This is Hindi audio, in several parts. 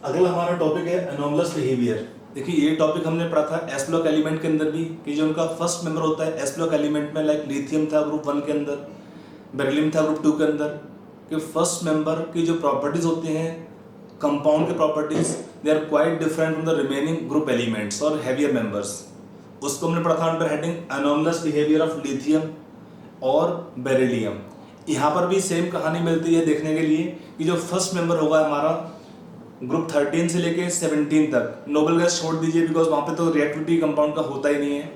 अगला हमारा टॉपिक है एनोमलस बिहेवियर। देखिए ये टॉपिक हमने पढ़ा था एस ब्लॉक एलिमेंट के अंदर भी कि जो उनका फर्स्ट मेंबर होता है एस ब्लॉक एलिमेंट में, लाइक लिथियम था ग्रुप 1 के अंदर, बेरिलियम था ग्रुप 2 के अंदर, कि फर्स्ट मेंबर की जो प्रॉपर्टीज होती हैं कंपाउंड के properties they are quite different from the remaining group elements और हैवियर मेंबर्स। उसको हमने पढ़ा था under heading anomalous behaviour of lithium और बेरिलियम। यहाँ पर भी सेम कहानी मिलती है देखने के लिए कि जो फर्स्ट मेंबर होगा हमारा ग्रुप 13 से लेके 17 तक, नोबल गैस छोड़ दीजिए बिकॉज वहाँ पे तो रिएक्टिविटी कंपाउंड का होता ही नहीं है,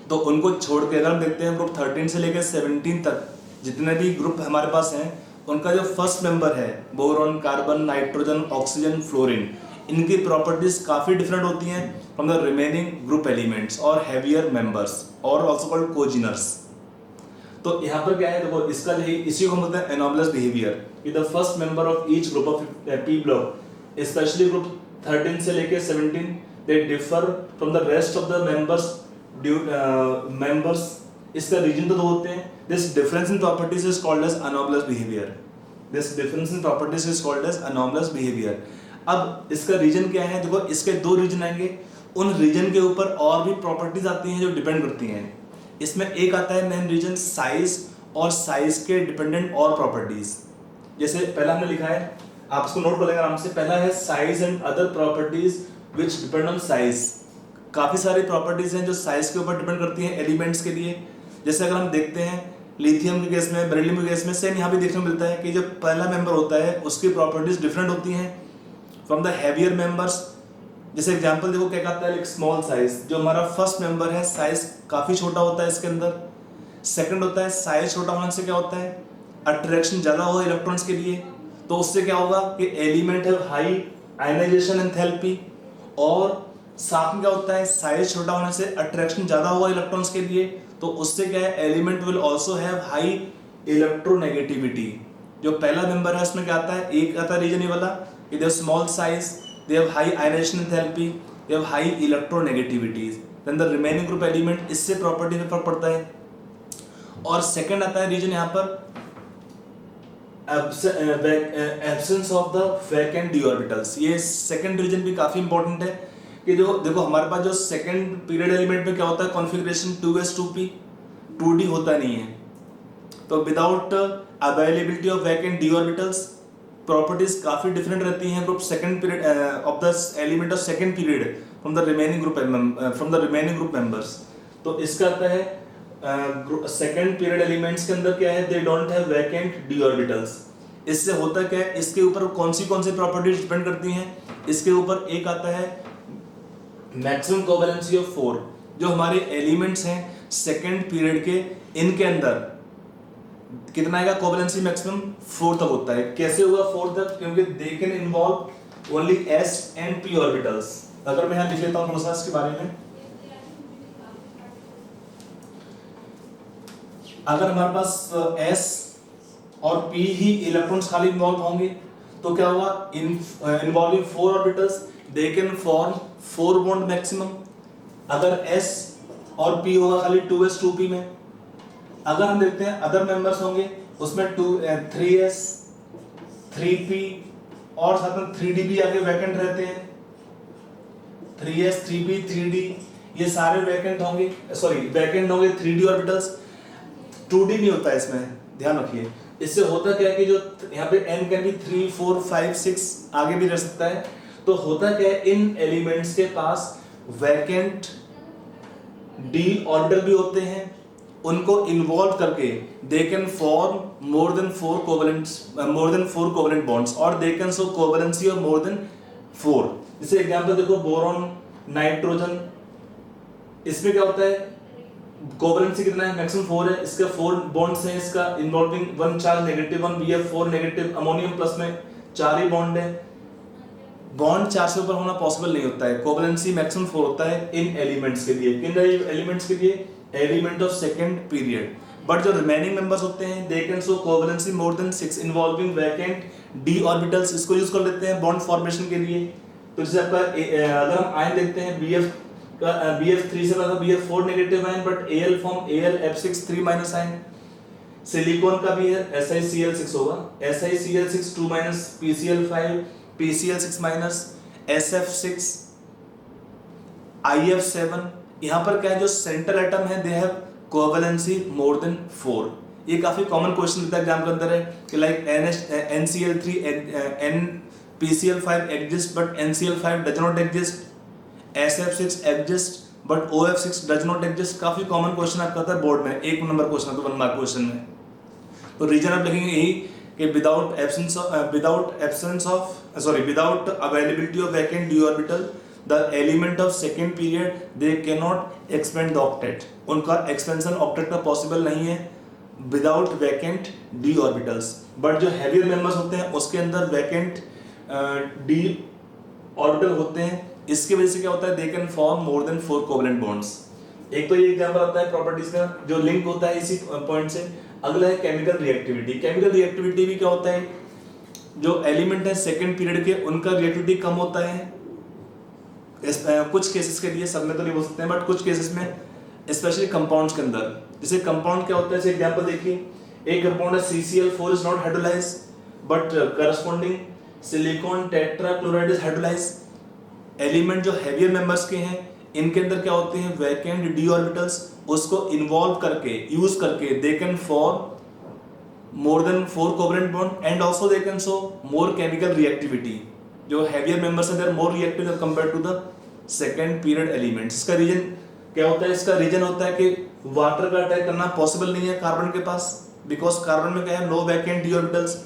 तो उनको छोड़ के अगर हम देखते हैं ग्रुप 13 से लेके 17 तक जितने भी ग्रुप हमारे पास हैं उनका जो फर्स्ट मेंबर है boron, carbon, nitrogen, oxygen, fluorine, इनकी प्रॉपर्टीज काफ़ी डिफरेंट होती हैं from the remaining group elements और हैवियर मेंबर्स और ऑल्सो कॉल्ड कोजिनर्स। तो यहाँ पर क्या है देखो, इसका यही इसी को हम बोलते हैं एनोमलस बिहेवियर कि the first member of each group of p block specially group 13 से लेके 17 they differ from the rest of the members. इसका रीजन तो दो होते हैं। This difference in properties is called as anomalous behaviour. This difference in properties is called as anomalous behaviour. अब इसका रीजन क्या है देखो, इसके दो रीजन आएंगे, उन रीजन के ऊपर और भी प्रॉपर्टीज आती हैं जो डिपेंड करती हैं। इसमें एक आता है मेन रीजन साइज, और साइज के डिपेंडेंट और प्रॉपर्टीज। जैसे पहला हमने लिखा है, आप इसको नोट कर लेंगे आराम से, पहला है size and other properties which depend on size. काफी सारी प्रॉपर्टीज हैं जो साइज के ऊपर डिपेंड करती हैं एलिमेंट्स के लिए। जैसे अगर हम देखते हैं लिथियम के केस में, बेरिलियम के केस में, सेम यहाँ भी देखने को मिलता है कि जो पहला मेंबर होता है उसकी प्रॉपर्टीज डिफरेंट होती हैं फ्रॉम द हैवियर मेंबर्स। जैसे एग्जांपल देखो क्या कहता है, एक स्मॉल साइज, जो हमारा फर्स्ट मेंबर है साइज काफी छोटा होता है इसके अंदर। सेकंड होता है साइज छोटा होने से क्या होता है, अट्रैक्शन ज्यादा होगा इलेक्ट्रॉन्स के लिए, तो उससे क्या होगा कि एलिमेंट है हाई आयनाइजेशन एंथैल्पी। और साथ में क्या होता है, साइज छोटा होने से अट्रैक्शन ज्यादा होगा इलेक्ट्रॉन्स के लिए, तो उससे क्या है, element will also have high electronegativity. जो पहला मेंबर है उसमें क्या आता है, एक आता है रीजन ये वाला, they have small size, they have high ionisation enthalpy, they have high electronegativities. Than the remaining group element, इससे प्रॉपर्टी में फर्क पड़ता है। और सेकंड आता है रीजन यहाँ पर absence of the vacant d orbitals. ये सेकंड रीजन भी काफी इंपॉर्टेंट है कि जो देखो हमारे पास जो सेकंड पीरियड एलिमेंट में क्या होता है, कॉन्फ़िगरेशन 2s2p, 2d होता नहीं है। तो without availability of vacant d orbitals properties काफी डिफरेंट रहती हैं group second period of the element of second period from the remaining group members. तो इसका आता है सेकंड पीरियड एलिमेंट्स के अंदर क्या है, they don't have vacant d orbitals. इससे होता क्या है, इसके ऊपर कौन सी प्रॉपर्टीज डिपेंड करती हैं, इसके ऊपर एक आता है मैक्सिमम कोवेलेंसी ऑफ 4। जो हमारे एलिमेंट्स हैं सेकंड पीरियड के, इनके अंदर कितना आएगा कोवेलेंसी, मैक्सिमम 4 तक होता है। कैसे होगा 4 तक, क्योंकि they can involve only s and p orbitals. अगर मैं यहां लिख लेता हूं थोड़ा सा इसके बारे में, अगर हमारे पास s और p ही इलेक्ट्रॉन्स खाली इन्वॉल्व होंगे तो क्या होगा, involving 4 orbitals they can form 4 bond maximum. अगर s और p होगा खाली 2s2p में। अगर हम देखते हैं अदर मेंबर्स होंगे उसमें 3s 3p और साथ में 3d भी आगे वैकेंट रहते हैं। 3s 3p 3d ये सारे वैकेंट होंगे, सॉरी वैकेंट होंगे 3d ऑर्बिटल्स। 2d नहीं होता है इसमें, ध्यान रखिए। इससे होता क्या है कि जो यहाँ पे n कैन भी 3 4 5 6 आगे भी रह सकता है। तो होता क्या है, इन एलिमेंट्स के पास वैकेंट d ऑर्बिटल भी होते हैं, उनको इन्वॉल्व करके they can form more than 4 covalent bonds और they can show covalency of more than 4। जैसे एग्जांपल देखो बोरॉन, नाइट्रोजन, इसमें क्या होता है, कोवेलेंसी कितना है, मैक्सिमम 4 है। इसका 4 बॉन्ड्स हैं, इसका involving 1 charge negative 1, BF4 negative, ammonium plus में 4 ही बॉन्ड है। बॉन्ड 4 से ऊपर होना पॉसिबल नहीं होता है। कोवेलेंसी मैक्सिमम 4 होता है इन एलिमेंट्स के लिए। किन एलिमेंट्स के लिए, element of second period. But जो रिमेनिंग मेंबर्स होते हैं दे can show covalency more than 6 involving vacant d orbitals. इसको यूज कर लेते हैं बॉन्ड फॉर्मेशन के लिए। तो जैसे आपका अगर हम आयन देखते हैं BF3 से पहले BF4 negative ion, but Al form AlF6 3 minus ion. Silicon का भी है SiCl6 होगा, SiCl6 2 PCl5 PCl6 minus, SF6, IF7, यहाँ पर क्या है, जो सेंट्रल एटम है they have covalency more than 4। ये काफी कॉमन क्वेश्चन होता है एग्जाम के अंदर है कि like NCl3 NPCl5 exist but NCl5 does not exist, SF6 exist but OF6 does not exist. काफी कॉमन क्वेश्चन आपका आता है बोर्ड में, 1 नंबर क्वेश्चन तो 1 मार्क क्वेश्चन में। तो रीजन आप लिखेंगे यही कि without availability of vacant D orbital the element of second period they can not expand the octet. उनका एक्सपेंशन ऑक्टेट का पॉसिबल नहीं है without vacant d orbitals. But जो हैवियर मेंबर्स होते हैं उसके अंदर वैकेंट डी ऑर्बिटल होते हैं। इसकी वजह से क्या होता है, दे can form more than 4 covalent bonds. एक तो ये एग्जांपल आता है प्रॉपर्टीज का जो लिंक होता है इसी पॉइंट से। अगला है केमिकल रिएक्टिविटी। केमिकल रिएक्टिविटी भी क्या होता है, जो एलिमेंट है सेकंड पीरियड के उनका रिएक्टिविटी कम होता है कुछ केसेस के लिए, सब में तो नहीं बोल सकते हैं बट कुछ केसेस में, स्पेशली कंपाउंड्स के अंदर। जैसे कंपाउंड क्या होता है, जैसे एग्जांपल देखिए, एक कंपाउंड है CCl4 is not hydrolyse but corresponding silicon tetrachloride is hydrolyse. Element जो हेवियर मेंबर्स के हैं इनके अंदर क्या होते हैं, वैकेंट डी ऑर्बिटल्स, उसको इन्वॉल्व करके यूज करके they can form more than 4 covalent bond and also they can show more chemical reactivity. जो हेवियर मेंबर्स हैं they are more reactive compared to the second period elements. इसका रीजन क्या होता है, इसका रीजन होता है कि वाटर का अटैक करना पॉसिबल नहीं है कार्बन के पास, बिकॉज कार्बन में क्या है, नो वैकेंट डी ऑर्बिटल्स।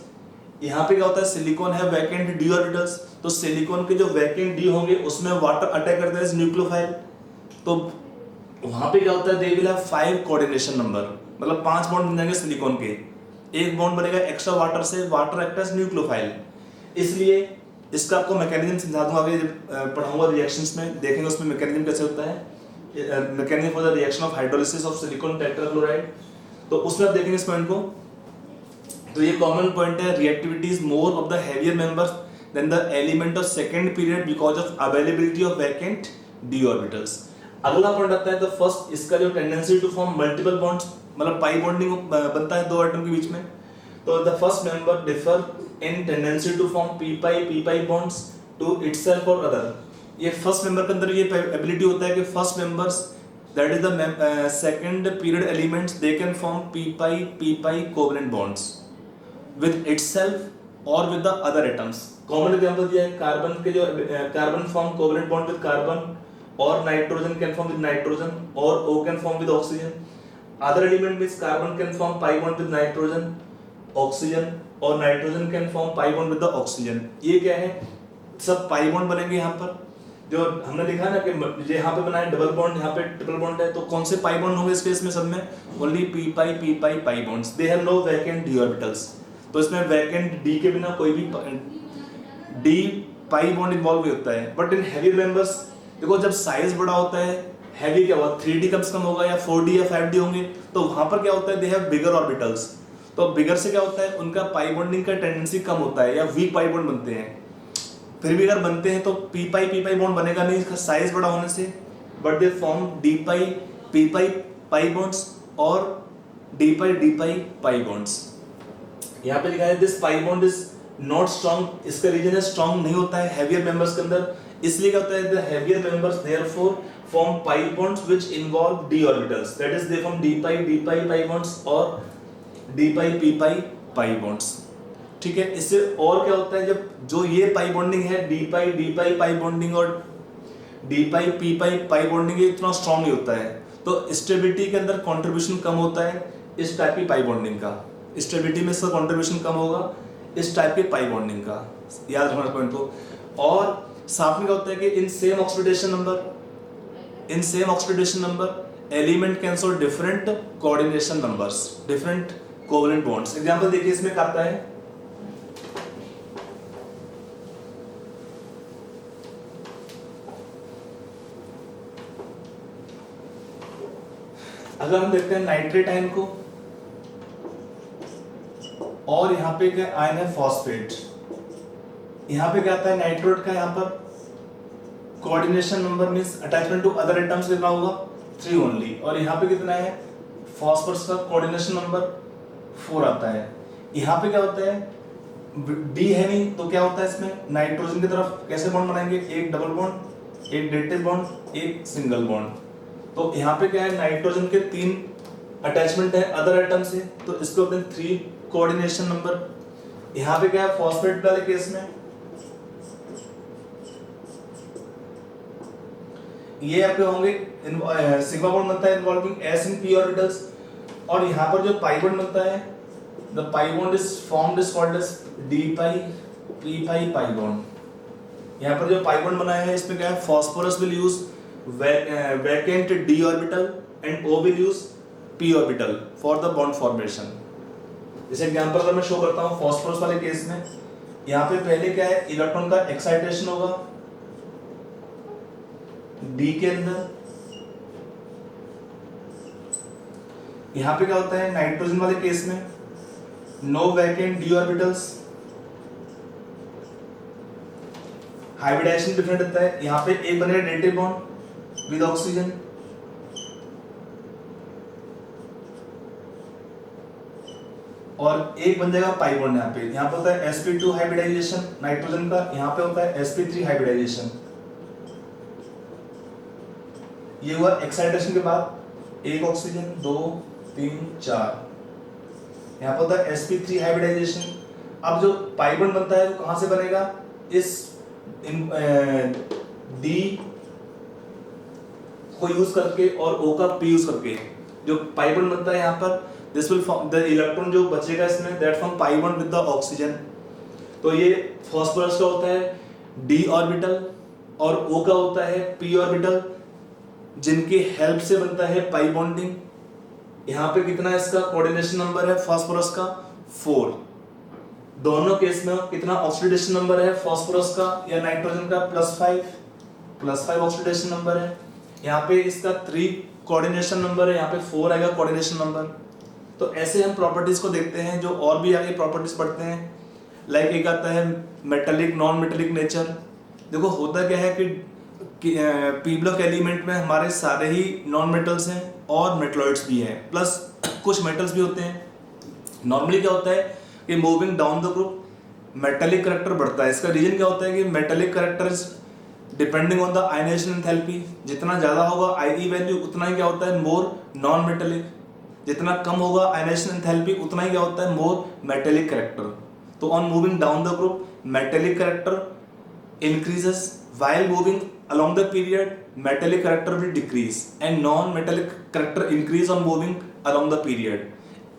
यहाँ पे क्या होता है, सिलिकॉन है वैकेंट डी ऑर्बिटल्स, तो सिलिकॉन के जो वैकेंट डी होंगे उसमें वाटर अटैक करता है न्यूक्लियोफाइल। तो वहां पे क्या होता है, they will have 5 coordination number, मतलब 5 बॉन्ड बन जाएंगे सिलिकॉन के। एक बॉन्ड बनेगा एक्स्ट्रा वाटर से, वाटर एक्ट एज न्यूक्लियोफाइल। इसलिए इसका आपको मैकेनिज्म समझा दूंगा आगे पढ़ाऊंगा रिएक्शंस में, देखेंगे उसमें मैकेनिज्म कैसे होता है, mechanism for the reaction of hydrolysis of silicon tetrachloride. तो उसमें आप देखेंगे इस पॉइंट को। तो ये कॉमन पॉइंट है, reactivity is more of the heavier members than the element of second period because of availability of vacant d orbitals. अगला पॉइंट आता है, तो फर्स्ट इसका जो tendency to form multiple bonds, मतलब पाई बॉन्डिंग बनता है 2 एटम के बीच में। तो the first member differ in tendency to form P pi bonds to itself और अदर। ये फर्स्ट मेंबर के अंदर ये एबिलिटी होता है कि first members that is the second period elements they can form P pi covalent bonds with itself और with the other atoms. Common example दिया है, कार्बन के जो carbon form covalent bond with carbon और nitrogen can form with nitrogen और O can form with oxygen. Other element means carbon can form pi bond with nitrogen, oxygen, और nitrogen can form pi bond with the oxygen. ये क्या है, सब पाई बॉन्ड बनेंगे यहाँ पर। जो हमने लिखा ना कि यहाँ पे बना है डबल बॉन्ड, यहाँ पे ट्रिपल बॉन्ड है, तो कौन से पाई बॉन्ड होंगे इस केस में, सब में only p pi bonds, they have no vacant d orbitals. तो इसमें वैकेंट डी के बिना कोई भी डी पाई बॉन्ड इन्वॉल्व होता है। बट इन हैवी मेंबर्स देखो, जब साइज बड़ा होता है, हैवी क्या होगा, 3D कम से कम होगा या 4D या 5D होंगे, तो वहां पर क्या होता है, दे हैव बिगर ऑर्बिटल्स। तो बिगर से क्या होता है, उनका पाई बॉन्डिंग का टेंडेंसी कम होता है या वीक पाई बॉन्ड बनते हैं। फिर भी अगर बनते हैं तो पी पाई बॉन्ड बनेगा नहीं इसका साइज बड़ा होने से, but they form D P pi bonds और डी पाई बॉन्ड्स। यहाँ पे लिखा है this pi bond is not strong. इसका रीजन है स्ट्रॉन्ग नहीं होता है हेवियर मेंबर्स के अंदर। इसलिए क्या होता है, the heavier members therefore form pi bonds which involve D orbitals, that is they form D pi bonds और डी पी पाई बॉन्ड्स। ठीक है, इससे और क्या होता है, जब जो ये पाई बॉन्डिंग है डी पाई बॉन्डिंग और डी पी पाई बॉन्डिंग ये इतना स्ट्रॉन्ग नहीं होता है, तो स्टेबिलिटी के अंदर कंट्रीब्यूशन कम होता है इस टाइप की पाई बॉन्डिंग का। स्टेबिलिटी में इसका कंट्रीब्यूशन कम होगा इस टाइप के पाई बॉन्डिंग का, याद रखना पॉइंट को। और साथ में क्या होता है कि in same oxidation number element can show different coordination numbers, different covalent bonds. Example देखिए इसमें क्या आता है, अगर हम देखते हैं नाइट्रेट आयन को, और यहाँ पे क्या आयन है फॉस्फेट। यहाँ पे क्या आता है, नाइट्रेट का यहाँ पर coordination number means attachment to other atoms कितना होगा, 3 ओनली। और यहाँ पे कितना है, फॉस्फोरस का कोऑर्डिनेशन नंबर 4 आता है। यहाँ पे क्या होता है, डी है नहीं तो क्या होता है इसमें, नाइट्रोजन की तरफ कैसे बॉन्ड बनाएंगे, एक डबल बॉन्ड, एक डेटिव बॉन्ड, एक सिंगल बॉन्ड। तो यहाँ पे क्या है, नाइट्रोजन के 3 अटैचमेंट है अदर एटम से, तो इसको अपने 3 कोऑर्डिनेशन नंबर। यहाँ पे क्या है, फॉस्फेट वाले केस में ये आपके होंगे सिग्मा बॉन्ड बनता है involving s in p orbitals, और यहाँ पर जो पाई बॉन्ड बनता है, the pi bond is formed is called as d pi p pi pi bond. यहाँ पर जो पाई बॉन्ड बनाया है इसमें क्या है, phosphorus will use vacant d orbital and O will use p orbital for the bond formation. जैसे एग्जांपल अगर मैं शो करता हूँ फास्फोरस वाले केस में, यहाँ पे पहले क्या है, इलेक्ट्रॉन का एक्साइटेशन होगा D के अंदर। यहाँ पे क्या होता है, नाइट्रोजन वाले केस में no vacant d orbitals, hybridisation different होता है। यहाँ पे एक बनेगा डेटिव बॉन्ड विद ऑक्सीजन, और एक बन जाएगा पाई बॉन्ड। यहाँ पे होता है sp2 हाइब्रिडाइजेशन नाइट्रोजन का, यहाँ पे होता है sp3 हाइब्रिडाइजेशन। ये हुआ एक्साइटेशन के बाद, एक ऑक्सीजन 2 3 4, यहाँ पर होता है sp3 हाइब्रिडाइजेशन। अब जो पाई बॉन्ड बनता है वो कहां से बनेगा, इस D को यूज करके और O का P यूज करके जो पाई बॉन्ड बनता है यहाँ पर, this will form the electron जो बचेगा इसमें, that form pi bond with the oxygen. तो ये फास्फोरस का होता है D ऑर्बिटल और O का होता है P ऑर्बिटल, जिनकी हेल्प से बनता है पाई बॉन्डिंग। यहाँ पे कितना इसका कोऑर्डिनेशन नंबर है फास्फोरस का, 4। दोनों केस में कितना ऑक्सीडेशन नंबर है फास्फोरस का या नाइट्रोजन का, +5 ऑक्सीडेशन नंबर है। यहाँ पे इसका 3 कोऑर्डिनेशन नंबर है, यहाँ पे 4 आएगा कोऑर्डिनेशन नंबर। तो ऐसे हम प्रॉपर्टीज को देखते हैं, जो और भी आगे प्रॉपर्टीज पढ़ते हैं। लाइक एक आता है मेटेलिक नॉन मेटेलिक नेचर। देखो होता क्या है कि पी ब्लॉक एलिमेंट में हमारे सारे ही नॉन मेटल्स हैं और मेटलॉइड्स भी हैं, प्लस कुछ मेटल्स भी होते हैं। नॉर्मली क्या होता है कि moving down the group metallic character बढ़ता है। इसका रीजन क्या होता है कि metallic characters depending on the ionisation enthalpy, जितना ज्यादा होगा IE वैल्यू उतना ही क्या होता है, मोर नॉन मेटेलिक। जितना कम होगा आयनाइजेशन एंथैल्पी उतना ही क्या होता है, मोर मेटेलिक करैक्टर। तो on moving down the group metallic character increases, while moving along the period metallic character will decrease and non-metallic character increase on moving along the period।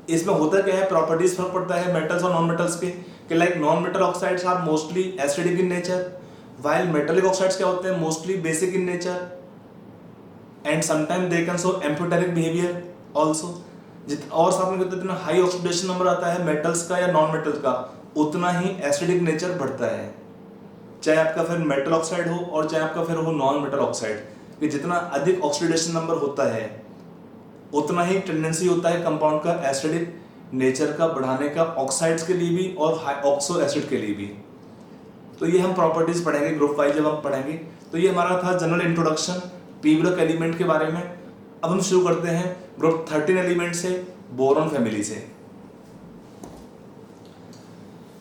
इसमें होता क्या है, प्रॉपर्टीज फर्क पड़ता है मेटल्स और नॉन मेटल्स के, कि like non metal oxides are mostly acidic in nature, while metallic oxides क्या होते हैं, mostly basic in nature and sometime they can show amphoteric behaviour also. और साथ में जितना हाई ऑक्सीडेशन नंबर आता है मेटल्स का या नॉन मेटल्स का, उतना ही एसिडिक नेचर बढ़ता है, चाहे आपका फिर मेटल ऑक्साइड हो और चाहे आपका फिर हो नॉन मेटल ऑक्साइड। कि जितना अधिक ऑक्सीडेशन नंबर होता है उतना ही टेंडेंसी होता है कंपाउंड का एसिडिक नेचर का बढ़ाने का, ऑक्साइड्स के लिए भी और ऑक्सो एसिड के लिए भी। तो ये हम प्रॉपर्टीज पढ़ेंगे ग्रुप वाइज जब हम पढ़ेंगे। तो ये हमारा था general introduction P block element के बारे में। अब हम शुरू करते हैं ग्रुप 13 एलिमेंट से, बोरॉन फैमिली से।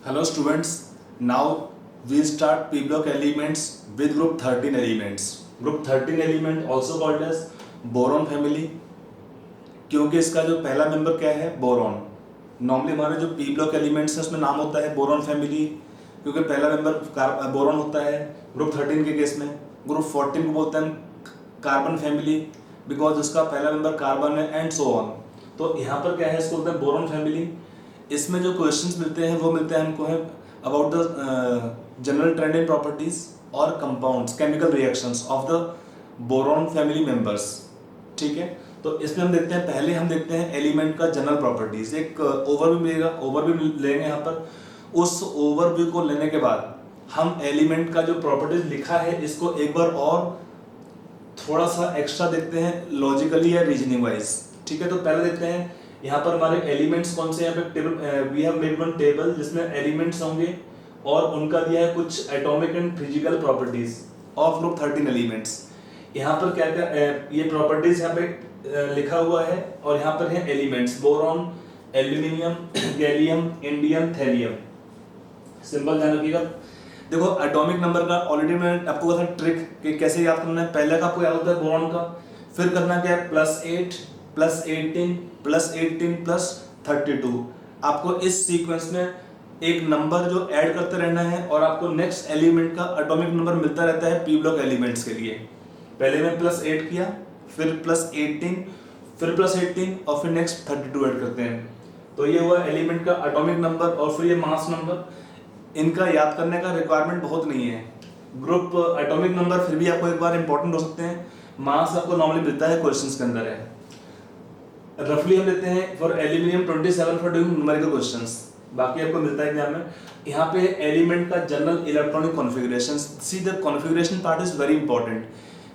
Hello students, now we start p block elements with group 13 elements। group 13 element also called as boron family, क्योंकि इसका जो पहला मेंबर क्या है, बोरॉन। नॉर्मली हमारे जो p block elements है उसमें नाम होता है बोरॉन फैमिली, क्योंकि पहला मेंबर बोरॉन होता है ग्रुप 13 के केस में। ग्रुप 14 को बोलते हैं कार्बन फैमिली, बिकॉज उसका पहला मेंबर कार्बन है एंड सो ऑन। तो यहाँ पर क्या है, इसको बोलते हैं बोरॉन फैमिली। इसमें जो क्वेश्चंस मिलते हैं वो मिलते हैं हमको है about the general trend in properties और compounds, chemical reactions of the boron family members. ठीक है, तो इसमें हम देखते हैं, पहले हम देखते हैं एलिमेंट का जनरल प्रॉपर्टीज। एक ओवरव्यू मिलेगा, ओवरव्यू लेंगे यहाँ पर। उस ओवरव्यू को लेने के बाद हम एलिमेंट का जो प्रॉपर्टीज लिखा है इसको एक बार और थोड़ा सा एक्स्ट्रा देखते हैं लॉजिकली या रीजनिंग वाइज। ठीक है, तो पहले देखते हैं यहाँ पर हमारे एलिमेंट्स कौन से। यहाँ पे table we have made one table जिसमें एलिमेंट्स होंगे और उनका दिया है कुछ atomic and physical properties of group 13 elements. यहाँ पर क्या क्या ये प्रॉपर्टीज यहाँ पे लिखा हुआ है, और यहाँ पर है elements boron, aluminium, gallium, indium, thallium. Simple ध्यान रखिएगा। देखो एटॉमिक नंबर का ऑलरेडी मैंने आपको बताया ट्रिक कि कैसे याद करना है। पहले का आपको याद होता है बोरॉन का, फिर करना क्या है +8 +18 +18 +32। आपको इस सीक्वेंस में एक नंबर जो ऐड करते रहना है और आपको नेक्स्ट एलिमेंट का एटॉमिक नंबर मिलता रहता है पी ब्लॉक एलिमेंट्स के लिए। पहले मैं +8 किया, फिर +18, फिर +18 और फिर नेक्स्ट 32 ऐड करते हैं। तो ये हुआ एलिमेंट का एटॉमिक नंबर और फिर ये मास नंबर। इनका याद करने का रिक्वायरमेंट बहुत नहीं है। ग्रुप एटॉमिक नंबर फिर भी आपको एक बार इंपॉर्टेंट हो सकते हैं। मास आपको नॉर्मली मिलता है क्वेश्चंस के अंदर है। रफली हम लेते हैं for aluminium 27 for doing numerical questions, बाकी आपको मिलता है एग्जाम में। यहाँ पे एलिमेंट का general electronic configuration, see the configuration part is very important,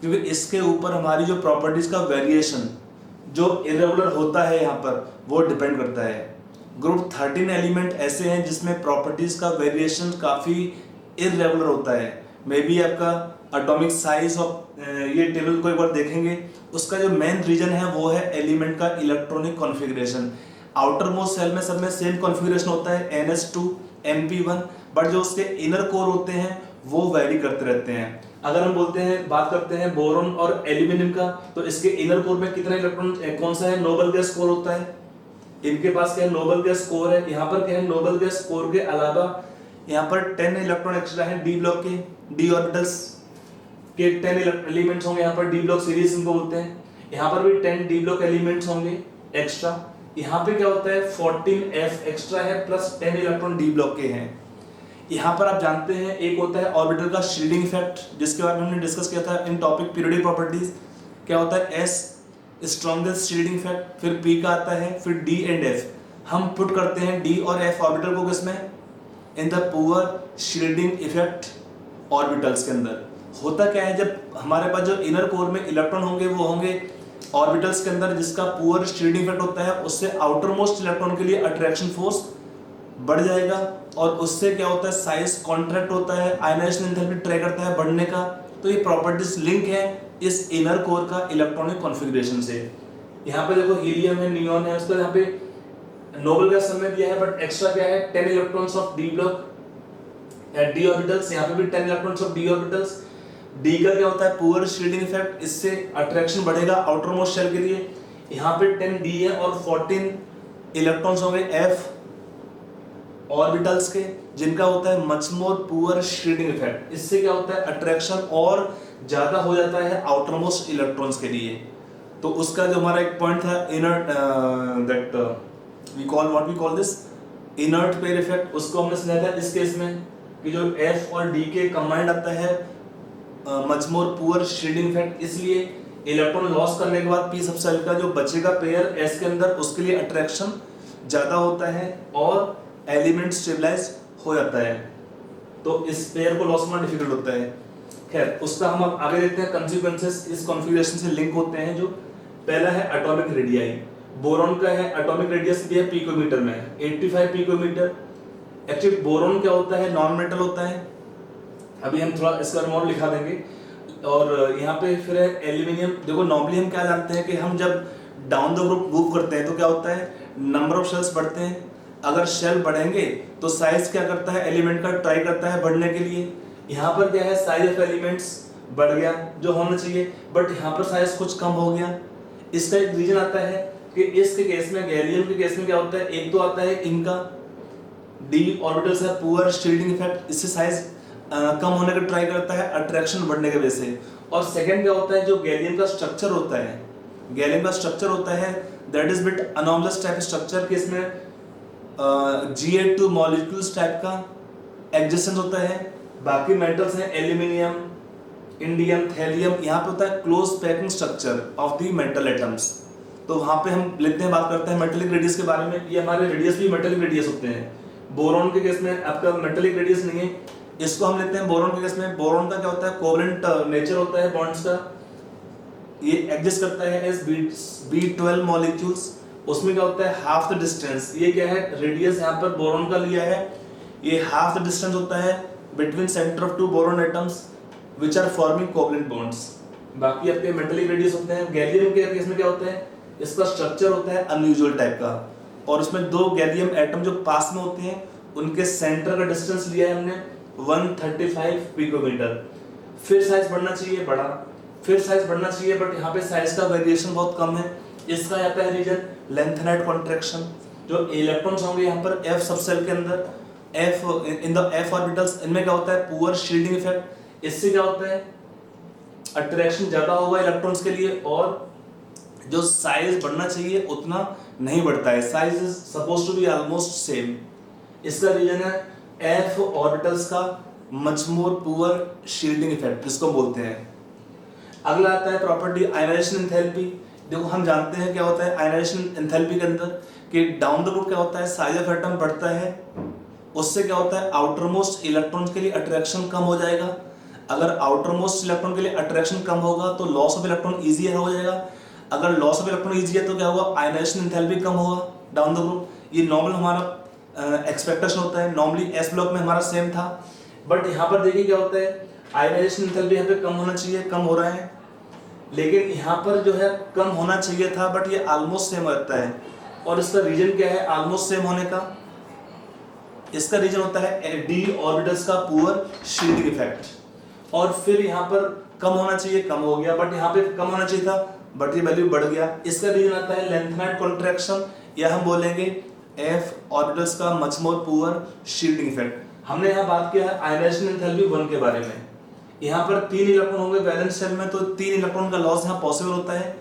क्योंकि इसके ऊपर हमारी जो प्रॉपर्टीज का वेरिएशन जो इरेगुलर होता है यहाँ पर वो डिपेंड करता है। ग्रुप 13 एलिमेंट ऐसे हैं जिसमें प्रॉपर्टीज का वेरिएशन काफ़ी इरेगुलर होता है। मे बी आपका एटॉमिक साइज ऑफ ये टेबल को एक बार देखेंगे, उसका जो मेन रीजन है वो है एलिमेंट का electronic configuration. Outermost shell में सब में सेम कॉन्फ़िगरेशन होता है NS2 NP1, बट जो उसके इनर कोर होते हैं वो वेरी करते रहते हैं। अगर हम बात करते हैं बोरॉन और एल्यूमिनियम का, तो इसके इनर कोर में कितने इलेक्ट्रॉन, कौन सा है, नोबल गैस कोर होता है। इनके पास क्या है, नोबल गैस कोर है। यहाँ पर क्या है, नोबल गैस कोर के अलावा यहाँ पर 10 इलेक्ट्रॉन एक्स्ट्रा है डी ब्लॉक के, डी ऑर्बिटल्स के 10 एलिमेंट्स होंगे यहाँ पर, डी ब्लॉक सीरीज इनको बोलते हैं। यहाँ पर भी 10 डी ब्लॉक एलिमेंट्स होंगे एक्स्ट्रा। यहाँ पे क्या होता है 14F एक्स्ट्रा है प्लस 10 इलेक्ट्रॉन डी ब्लॉक के हैं। यहाँ पर आप जानते हैं एक होता है ऑर्बिटल का शील्डिंग इफेक्ट, जिसके बारे में हमने डिस्कस किया था इन टॉपिक पीरियोडिक प्रॉपर्टीज। क्या होता है S स्ट्रॉन्गेस्ट शील्डिंग इफेक्ट, फिर P का आता है, फिर D एंड F। हम पुट करते हैं D और F ऑर्बिटल को किसमें, in the poor shielding effect orbitals के अंदर। होता क्या है, जब हमारे पास जो इनर कोर में इलेक्ट्रॉन होंगे वो होंगे ऑर्बिटल्स के अंदर, जिसका पुअर शील्डिंग इफेक्ट होता है, उससे आउटर मोस्ट इलेक्ट्रॉन के लिए अट्रैक्शन फोर्स बढ़ जाएगा और उससे क्या होता है साइज कॉन्ट्रैक्ट होता है, आयनाइजेशन एंथैल्पी ट्राई करता है बढ़ने का। तो ये प्रॉपर्टीज लिंक है इस इनर कोर का इलेक्ट्रॉनिक कॉन्फ़िगरेशन से। यहाँ पे देखो हीलियम है, नियॉन है, उसका यहाँ पे नोबल गैस समय दिया है, बट एक्स्ट्रा क्या है 10 electrons of D block D orbitals. यहाँ पे भी 10 electrons of D orbitals. D का क्या होता है पुअर शील्डिंग इफेक्ट, इससे अट्रैक्शन बढ़ेगा आउटर मोस्ट शेल के लिए। यहाँ पे 10 डी है और 14 इलेक्ट्रॉन्स होंगे एफ ऑर्बिटल्स के, जिनका होता है much more poor shielding effect. इससे क्या होता है अट्रैक्शन और ज्यादा हो जाता है आउटर मोस्ट इलेक्ट्रॉन्स के लिए। तो उसका जो हमारा एक पॉइंट था inert that we call this inert pair effect, उसको हमने समझा था इस केस में कि जो एफ और डी के कंबाइंड आता है much more poor shielding effect. इसलिए इलेक्ट्रॉन लॉस करने के बाद पी सबसेल का जो बचेगा पेयर एस के अंदर, उसके लिए अट्रैक्शन ज्यादा होता है और एलिमेंट स्टेबलाइज हो जाता है। तो इस पेयर को लॉस करना डिफिकल्ट होता है। खैर उसका हम आगे देखते हैं कंसीक्वेंसेस इस कॉन्फ़िगरेशन से लिंक होते हैं। जो पहला है एटॉमिक रेडियाई। बोरॉन का है एटॉमिक रेडियस दिया है पिकोमीटर में 85 पिकोमीटर। एक्चुअली बोरॉन क्या होता है, नॉन मेटल होता है। अभी हम थोड़ा इसका और लिखा देंगे। और यहाँ पे फिर है एल्यूमिनियम। देखो नॉर्मली हम क्या जानते हैं कि हम जब डाउन द ग्रुप मूव करते हैं तो क्या होता है नंबर ऑफ शेल्स बढ़ते हैं। अगर शेल बढ़ेंगे तो साइज क्या करता है एलिमेंट का ट्राई करता है बढ़ने के लिए। यहाँ पर क्या है साइज ऑफ एलिमेंट्स बढ़ गया जो होना चाहिए, बट यहाँ पर साइज कुछ कम हो गया। इसका एक रीजन आता है कि इसके केस में गैलियम के केस में क्या होता है, एक तो आता है इनका डी ऑर्बिटल से पुअर शील्डिंग इफेक्ट, इससे साइज कम होने का ट्राई करता है अट्रैक्शन बढ़ने की वजह से। और सेकंड क्या होता है जो गैलियम का स्ट्रक्चर होता है, गैलियम का स्ट्रक्चर होता है that is bit anomalous type structure के इसमें Ga2 मॉलिक्यूल्स टाइप का एग्जिस्टेंस होता है। बाकी मेटल्स हैं एल्यूमिनियम, इंडियम, थैलियम, यहाँ पे होता है close packing structure of the metal atoms. तो वहाँ पे हम लिखते हैं, बात करते हैं मेटेलिक रेडियस के बारे में। ये हमारे रेडियस भी मेटेलिक रेडियस होते हैं। बोरॉन के केस में आपका मेटेलिक रेडियस नहीं है, इसको हम लेते हैं बोरॉन के केस में। बोरॉन का क्या होता है कोवलेंट नेचर होता है बॉन्ड्स का, ये एग्जिस्ट करता है एज B12 मॉलिक्यूल्स। उसमें क्या होता है हाफ द डिस्टेंस, ये क्या है रेडियस यहाँ पर बोरॉन का लिया है, ये हाफ द डिस्टेंस होता है between centre of two boron atoms which are forming covalent bonds. बाकी आपके मेटेलिक रेडियस होते हैं। गैलियम के केस में क्या होता है इसका स्ट्रक्चर होता है अनयूजुअल टाइप का, और उसमें दो गैलियम एटम जो पास में होते हैं उनके सेंटर का डिस्टेंस लिया है हमने 135 पिकोमीटर। फिर साइज बढ़ना चाहिए, बढ़ा, फिर साइज बढ़ना चाहिए, बट यहाँ पे साइज का वेरिएशन बहुत कम है। इसका यहाँ पे रीजन लेंथेनाइट कॉन्ट्रैक्शन। जो इलेक्ट्रॉन्स होंगे यहाँ पर f सबसेल के अंदर, f in the f orbitals, इनमें क्या होता है, पुअर शील्डिंग इफेक्ट। इससे क्या होता है, अट्रैक्शन ज्यादा होगा इलेक्ट्रॉन्स के लिए, और जो साइज बढ़ना चाहिए उतना नहीं बढ़ता है। Size is suppose to be almost same. इसका रीजन है f ऑर्बिटल्स का much more poor shielding effect, जिसको बोलते हैं। अगला आता है प्रॉपर्टी आयनाइजेशन एंथैल्पी। देखो हम जानते हैं क्या होता है आयनाइजेशन एंथैल्पी के अंदर, कि डाउन द ग्रुप क्या होता है, साइज ऑफ एटम बढ़ता है, उससे क्या होता है, आउटर मोस्ट इलेक्ट्रॉन के लिए अट्रैक्शन कम हो जाएगा। अगर आउटर मोस्ट इलेक्ट्रॉन के लिए अट्रैक्शन कम होगा तो लॉस ऑफ इलेक्ट्रॉन ईजियर हो जाएगा। अगर लॉस ऑफ इलेक्ट्रॉन ईजी है तो क्या होगा, आयनाइजेशन एंथैल्पी कम होगा डाउन द ग्रुप। ये नॉर्मल हमारा एक्सपेक्टेशन होता है। नॉर्मली एस ब्लॉक में हमारा सेम था, बट यहाँ पर देखिए क्या होता है, आयनाइजेशन एंथैल्पी यहाँ पे कम होना चाहिए, कम हो रहा है, लेकिन यहाँ पर जो है कम होना चाहिए था, बट ये ऑलमोस्ट सेम रहता है। और इसका रीजन क्या है ऑलमोस्ट सेम होने का, इसका रीजन होता है डी ऑर्बिटल्स का पुअर शील्डिंग इफेक्ट। और फिर यहाँ पर कम होना चाहिए, कम हो गया, बट यहाँ पे कम होना चाहिए था, बट ये वैल्यू बढ़ गया। इसका रीजन आता है लेंथेनाइट कॉन्ट्रैक्शन, या हम बोलेंगे एफ ऑर्बिटल्स का much more poor shielding effect. हमने यहाँ बात किया है आयनाइजेशन एंथैल्पी 1 के बारे में। यहाँ पर 3 इलेक्ट्रॉन होंगे वैलेंस शेल में, तो 3 इलेक्ट्रॉन का लॉस यहाँ पॉसिबल होता है।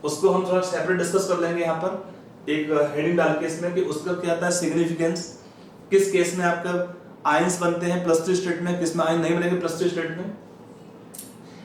उसको हम थोड़ा सेपरेट डिस्कस कर लेंगे यहाँ पर एक हेडिंग डाल के इसमें, कि उसका क्या आता है सिग्निफिकेंस, किस केस में आपका आयंस बनते हैं +3 स्टेट में, किस में आयन नहीं बनेंगे +3 स्टेट में।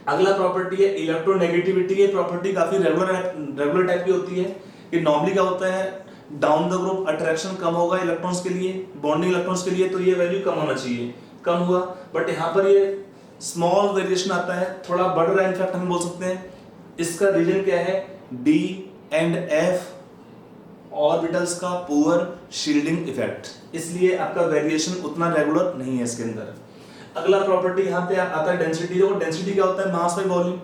अगला प्रॉपर्टी है इलेक्ट्रोनेगेटिविटी। ये प्रॉपर्टी काफी रेगुलर टाइप की होती है, कि नॉर्मली क्या होता है, डाउन द ग्रुप अट्रैक्शन कम होगा इलेक्ट्रॉन्स के लिए, बॉन्डिंग इलेक्ट्रॉन्स के लिए, तो ये वैल्यू कम होना चाहिए, कम हुआ, बट यहाँ पर ये स्मॉल वेरिएशन आता है, थोड़ा बढ़ रहा है, इनफैक्ट हम बोल सकते हैं। इसका रीजन क्या है, डी एंड एफ ऑर्बिटल्स का पुअर शील्डिंग इफेक्ट, इसलिए आपका वेरिएशन उतना रेगुलर नहीं है इसके अंदर। अगला प्रॉपर्टी यहाँ पे आता है डेंसिटी। देखो डेंसिटी क्या होता है, मास बाय वॉल्यूम।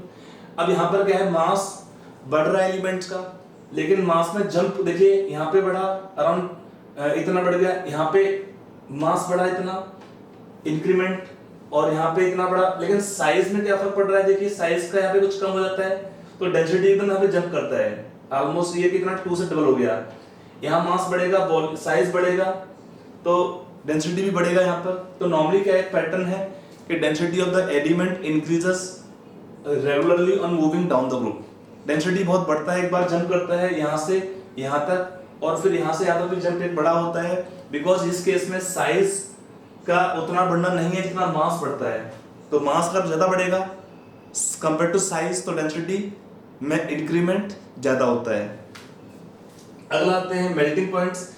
अब यहाँ पर क्या है, मास बढ़ रहा है एलिमेंट्स का, लेकिन मास में जंप देखिए, यहाँ पे बढ़ा अराउंड इतना बढ़ गया, यहाँ पे मास बढ़ा इतना इंक्रीमेंट, और यहाँ पे इतना बढ़ा, लेकिन साइज में क्या फर्क पड़ रहा है, देखिए साइज का यहाँ पे कुछ कम हो जाता है, तो डेंसिटी एकदम यहाँ पे जंप करता है, ऑलमोस्ट ये कितना 2 से डबल हो गया। यहाँ मास बढ़ेगा, साइज बढ़ेगा, तो डेंसिटी भी बढ़ेगा यहाँ पर। तो नॉर्मली क्या एक पैटर्न है कि density of the element increases regularly on moving down the group. Density बहुत बढ़ता है, एक बार जंप करता है यहाँ से यहाँ तक, और फिर यहाँ से यहाँ तक भी जंप एक बड़ा होता है, बिकॉज इस केस में साइज का उतना बढ़ना नहीं है जितना मास बढ़ता है। तो मास का ज्यादा बढ़ेगा कंपेयर टू साइज, तो डेंसिटी में इंक्रीमेंट ज्यादा होता है। अगला आते हैं मेल्टिंग पॉइंट्स।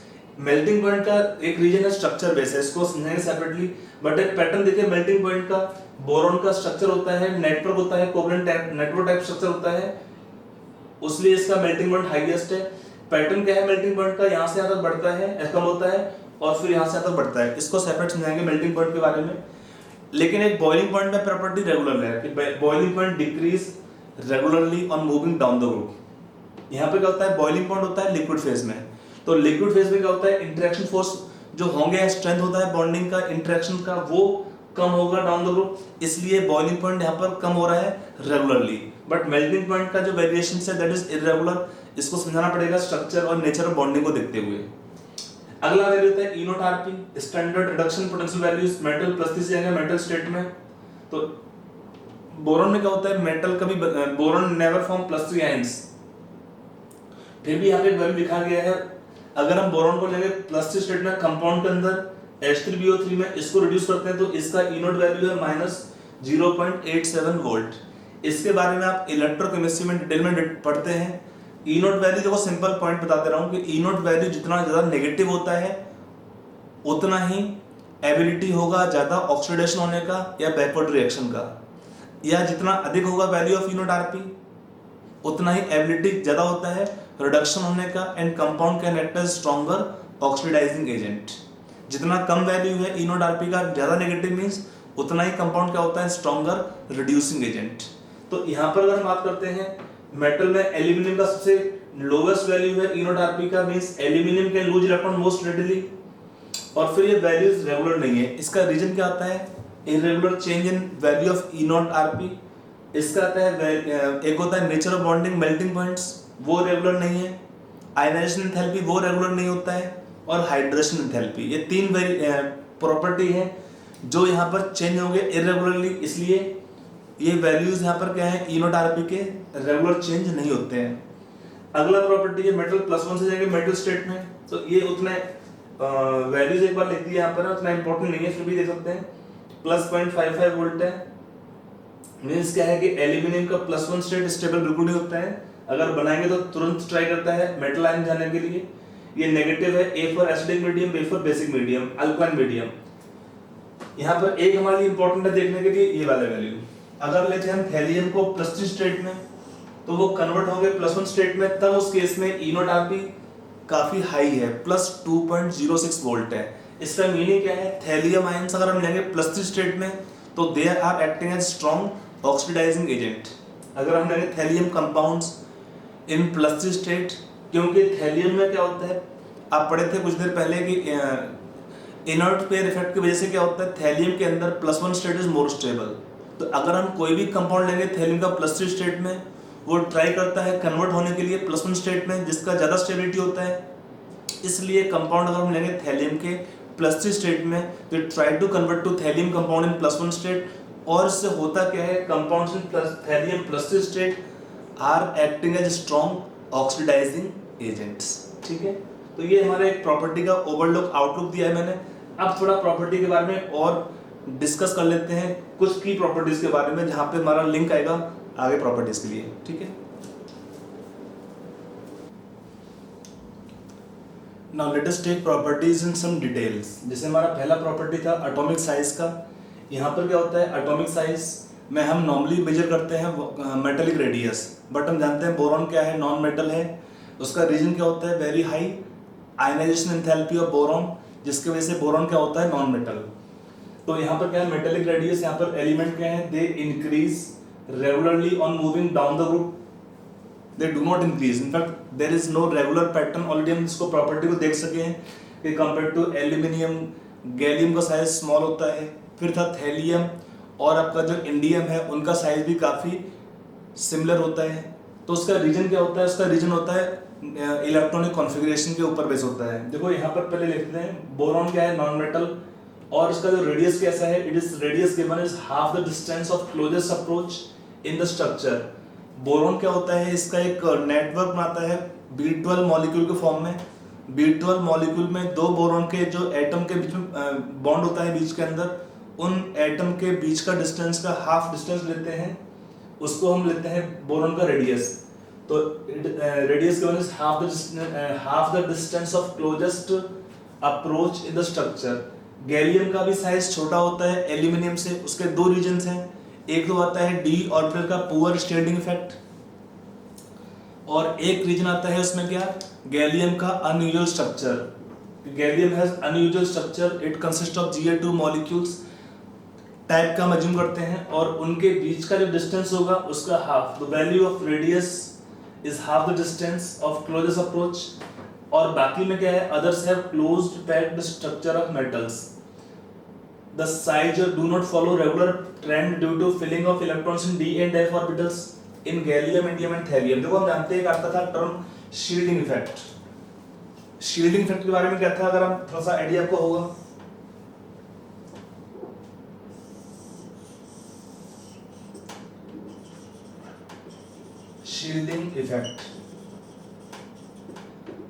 मेल्टिंग पॉइंट का एक रीजन है स्ट्रक्चर बेस है, इसको समझेंगे सेपरेटली, बट एक पैटर्न देखिए मेल्टिंग पॉइंट का। बोरॉन का स्ट्रक्चर होता है, नेटवर्क होता है, कोवलेंट नेटवर्क टाइप स्ट्रक्चर होता है, उसलिए इसका मेल्टिंग पॉइंट हाईएस्ट है। पैटर्न क्या है मेल्टिंग पॉइंट का, यहाँ से यहाँ तक बढ़ता है, कम होता है, और फिर यहाँ से यहाँ तक बढ़ता है। इसको सेपरेट समझाएंगे मेल्टिंग पॉइंट के बारे में। लेकिन एक बॉइलिंग पॉइंट में प्रॉपर्टी रेगुलर है, कि boiling point decrease regularly on moving down the group. यहाँ पे क्या होता है, बॉइलिंग पॉइंट होता है लिक्विड फेज में, तो लिक्विड फेज में क्या होता है, इंटरेक्शन फोर्स जो होंगे, स्ट्रेंथ होता है बॉन्डिंग का, इंटरेक्शन का, वो कम होगा डाउन द ग्रुप, इसलिए बॉइलिंग पॉइंट यहाँ पर कम हो रहा है रेगुलरली। बट मेल्टिंग पॉइंट का जो वेरिएशन है दैट इज इररेगुलर, इसको समझाना पड़ेगा स्ट्रक्चर और नेचर ऑफ बॉन्डिंग को देखते हुए। अगला वैल्यू होता है E not RP, standard reduction potential values. Metal +3 से जाएंगे मेटल स्टेट में, तो बोरॉन में क्या होता है, मेटल कभी बोरॉन नेवर फॉर्म +3 आयंस, फिर भी यहाँ पे वैल्यू लिखा गया है। अगर हम बोरॉन को लेंगे +3 स्टेट में कंपाउंड के अंदर H3BO3 में, इसको रिड्यूस करते हैं, तो इसका ई नॉट वैल्यू है -0.87 वोल्ट। इसके बारे में आप इलेक्ट्रोकेमिस्ट्री में डिटेल में पढ़ते हैं। ई नॉट वैल्यू देखो, सिंपल पॉइंट बताते रहा हूँ कि ई नॉट वैल्यू जितना ज्यादा नेगेटिव होता है उतना ही एबिलिटी होगा ज्यादा ऑक्सीडेशन होने का या बैकवर्ड रिएक्शन का, या जितना अधिक होगा value of E not RP उतना ही एबिलिटी ज्यादा होता है रिडक्शन होने का, and compound can act as stronger oxidising agent. जितना कम वैल्यू है ई नॉट आरपी का, ज्यादा नेगेटिव मींस उतना ही कंपाउंड क्या होता है, स्ट्रॉन्गर रिड्यूसिंग एजेंट। तो यहाँ पर अगर हम बात करते हैं मेटल में, एल्यूमिनियम का सबसे लोवेस्ट वैल्यू है ई नॉट आरपी का, means aluminium can lose electron most readily, और फिर ये वैल्यूज रेगुलर नहीं है। इसका रीजन क्या आता है? Irregular change in value of E not R P. इसका आता है एक होता है nature of bonding melting points, वो रेगुलर नहीं है। आयनाइजेशन एंथैल्पी वो रेगुलर नहीं होता है, और हाइड्रेशन एंथैल्पी, ये तीन प्रॉपर्टी है जो यहाँ पर चेंज होंगे इरेगुलरली, इसलिए ये वैल्यूज यहाँ पर क्या है, ई नॉट आर पी के रेगुलर चेंज नहीं होते हैं। अगला प्रॉपर्टी है मेटल +1 से जाएंगे मेटल स्टेट में, तो ये उतने वैल्यूज एक बार लिख दिए यहाँ पर, उतना इंपॉर्टेंट नहीं है, फिर भी देख सकते हैं। +0.55 वोल्ट है, मीन्स क्या है कि एल्यूमिनियम का +1 स्टेट स्टेबल बिल्कुल नहीं होता है, अगर बनाएंगे तो तुरंत ट्राई करता है मेटल आयन जाने के लिए। ये नेगेटिव है, A for acidic medium, B for basic medium, alkaline medium. यहाँ पर एक हमारे लिए इंपॉर्टेंट है देखने के लिए, ये वाला वैल्यू। अगर लेते हैं हम थैलियम को +3 स्टेट में, तो वो कन्वर्ट होंगे +1 स्टेट में, तब उस केस में ई नॉट आर पी काफी हाई है, +2.06 वोल्ट है। इसका मीनिंग क्या है, थैलियम आयंस अगर हम लेंगे +3 स्टेट में, तो they are acting as strong oxidising agent. अगर हम लेंगे थैलियम कंपाउंड्स इन +3 स्टेट, क्योंकि थैलियम में क्या होता है, आप पढ़े थे कुछ देर पहले कि इनर्ट पेयर इफेक्ट की वजह से क्या होता है, थैलियम के अंदर +1 स्टेट इज मोर स्टेबल। तो अगर हम कोई भी कंपाउंड लेंगे थैलियम का +3 स्टेट में, वो ट्राई करता है कन्वर्ट होने के लिए +1 स्टेट में, जिसका ज़्यादा स्टेबिलिटी होता है। इसलिए कंपाउंड अगर हम लेंगे थैलियम के +3 स्टेट में, तो try to convert to thallium compound in +1 state, और इससे होता क्या है, compounds in thallium +3 state are acting as strong oxidising agents. ठीक है, तो ये हमारे एक प्रॉपर्टी का ओवरलुक आउटलुक दिया है मैंने। अब थोड़ा प्रॉपर्टी के बारे में और डिस्कस कर लेते हैं, कुछ की प्रॉपर्टीज के बारे में, जहां पे हमारा लिंक आएगा आगे प्रॉपर्टीज के लिए। ठीक है, now let us take properties in some details. जैसे हमारा पहला प्रॉपर्टी था एटॉमिक साइज का। यहाँ पर क्या होता है, एटॉमिक साइज में हम नॉर्मली मेजर करते हैं मेटेलिक रेडियस, बट हम जानते हैं बोरॉन क्या है, नॉन मेटल है। उसका रीजन क्या होता है, very high ionisation enthalpy of boron, जिसकी वजह से बोरॉन क्या होता है, नॉन मेटल। तो यहाँ पर क्या है, मेटेलिक रेडियस, यहाँ पर एलिमेंट क्या है, they increase regularly on moving down the group, they do not increase. In fact there is no regular pattern. Already हम इसको प्रॉपर्टी को देख सके हैं कि कंपेयर टू एल्यूमिनियम, गैलियम का साइज स्मॉल होता है। फिर था थैलियम और आपका जो इंडियम है, उनका साइज भी काफी सिमिलर होता है। तो उसका रीजन क्या होता है, उसका रीजन होता है इलेक्ट्रॉनिक कॉन्फ़िगरेशन के ऊपर बेस होता है। देखो यहाँ पर पहले लिखते हैं, बोरॉन क्या है, नॉन मेटल, और इसका जो रेडियस कैसा है, it is radius given is half the distance of closest approach in the structure. Boron क्या होता है, इसका एक नेटवर्क बनाता है B12 मॉलिक्यूल के फॉर्म में। B12 मॉलिक्यूल में दो बोरॉन के जो एटम के बीच में बॉन्ड होता है बीच के अंदर, उन एटम के बीच का डिस्टेंस का हाफ डिस्टेंस लेते हैं, उसको हम लेते हैं बोरॉन का रेडियस। तो radius given is half the distance of closest approach in the structure. Gallium का भी साइज छोटा होता है एल्यूमिनियम से। उसके दो रीजंस हैं, एक तो आता है डी ऑर्बिटल का पुअर स्टेडिंग इफेक्ट, और एक रीजन आता है उसमें क्या, गैलियम का unusual structure. Gallium has unusual structure, it consist of Ga2 molecules type का हम अज्यूम करते हैं, और उनके बीच का जो डिस्टेंस होगा उसका half. The value of radius is half the distance of closest approach. और बाकी में क्या है, others have closed packed structure of metals. The size do not follow regular trend due to filling of electrons in d and f orbitals in gallium, indium and thallium। देखो हम जानते हैं, एक आता था term shielding effect. Shielding effect के बारे में क्या था, अगर हम थोड़ा सा आइडिया आपको होगा, शील्डिंग इफेक्ट,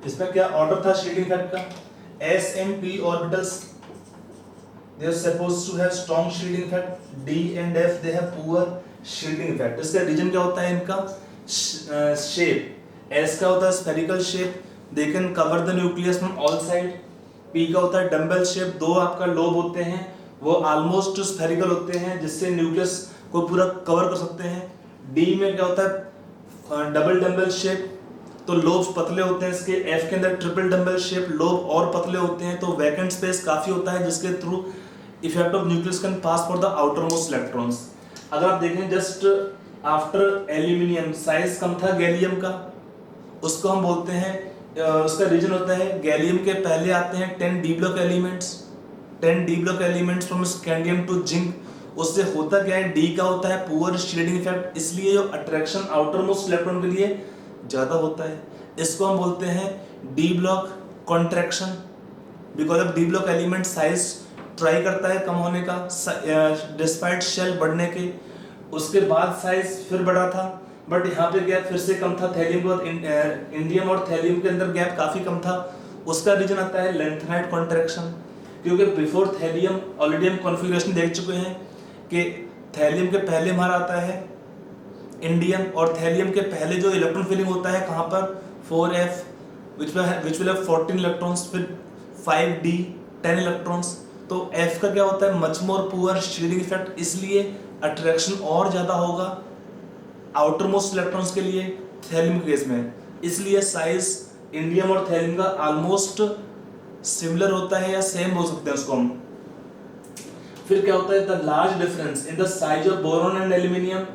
इसमें क्या ऑर्डर था शील्डिंग इफेक्ट का, s and p orbitals they are supposed to have strong shielding effect, d and f they have poor shielding effect। इसका रीजन क्या होता है, इनका शेप। s का होता है spherical shape, they can cover the nucleus from all side। p का होता है डम्बल शेप, दो आपका लोब होते हैं, वो ऑलमोस्ट स्फेरिकल होते हैं, जिससे न्यूक्लियस को पूरा कवर कर सकते हैं। d में क्या होता है डबल डम्बल शेप, तो लोब्स पतले होते हैं इसके। f के अंदर ट्रिपल डम्बल शेप, लोब और पतले होते हैं, तो वैकेंट स्पेस काफी होता है, जिसके through effect of nucleus can pass for the outer most electrons. अगर आप देखें जस्ट आफ्टर एल्यूमिनियम साइज कम था गैलियम का, उसको हम बोलते हैं उसका रीजन होता है, गैलियम के पहले आते हैं 10 d block elements, 10 d block elements from scandium to zinc. उससे होता क्या है, डी का होता है पुअर शील्डिंग इफेक्ट, इसलिए जो अट्रैक्शन आउटर मोस्ट इलेक्ट्रॉन के लिए ज़्यादा होता है। इसको हम बोलते हैं D block contraction, because of D block element size try करता है कम होने का डिस्पाइट शेल बढ़ने के। उसके बाद साइज फिर बढ़ा था, बट यहाँ पे गैप फिर से कम था, थैलियम और इंडियम और थैलियम के अंदर गैप काफ़ी कम था। उसका रीजन आता है लेंथेनाइट कॉन्ट्रैक्शन, क्योंकि बिफोर थैलियम ऑलरेडी हम कॉन्फ़िगरेशन देख चुके हैं कि थैलियम के पहले हमारा आता है इंडियम, और थैलियम के पहले जो इलेक्ट्रॉन फिलिंग होता है कहाँ पर, 4f which will have 14 electrons, फिर 5d 10 इलेक्ट्रॉन्स। तो f का क्या होता है, much more poor shielding effect, इसलिए अट्रैक्शन और ज़्यादा होगा आउटर मोस्ट इलेक्ट्रॉन्स के लिए थैलियम के केस में। इसलिए साइज इंडियम और थैलियम का ऑलमोस्ट सिमिलर होता है या सेम बोल सकते हैं उसको हम। फिर क्या होता है, the large difference in the size of boron and aluminium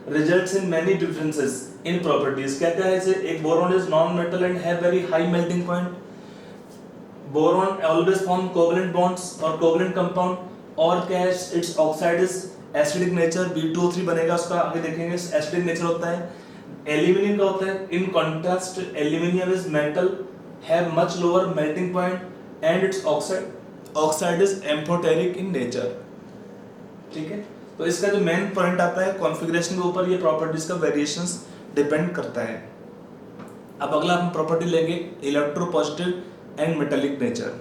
results in many differences in properties. कहते हैं जैसे एक boron is non metal and have very high melting point, boron always form covalent bonds और कोवलेंट कंपाउंड, और क्या है, it's oxide is acidic nature, B2O3 बनेगा, उसका आगे देखेंगे एसिडिक नेचर होता है। एल्यूमिनियम का होता है in contrast aluminium is metal, have much lower melting point and it's oxide is amphoteric in nature. ठीक है, तो इसका जो मेन पॉइंट आता है कॉन्फ़िगरेशन के ऊपर, ये प्रॉपर्टीज का वेरिएशंस डिपेंड करता है। अब अगला हम प्रॉपर्टी लेंगे इलेक्ट्रोपॉजिटिव एंड मेटालिक नेचर।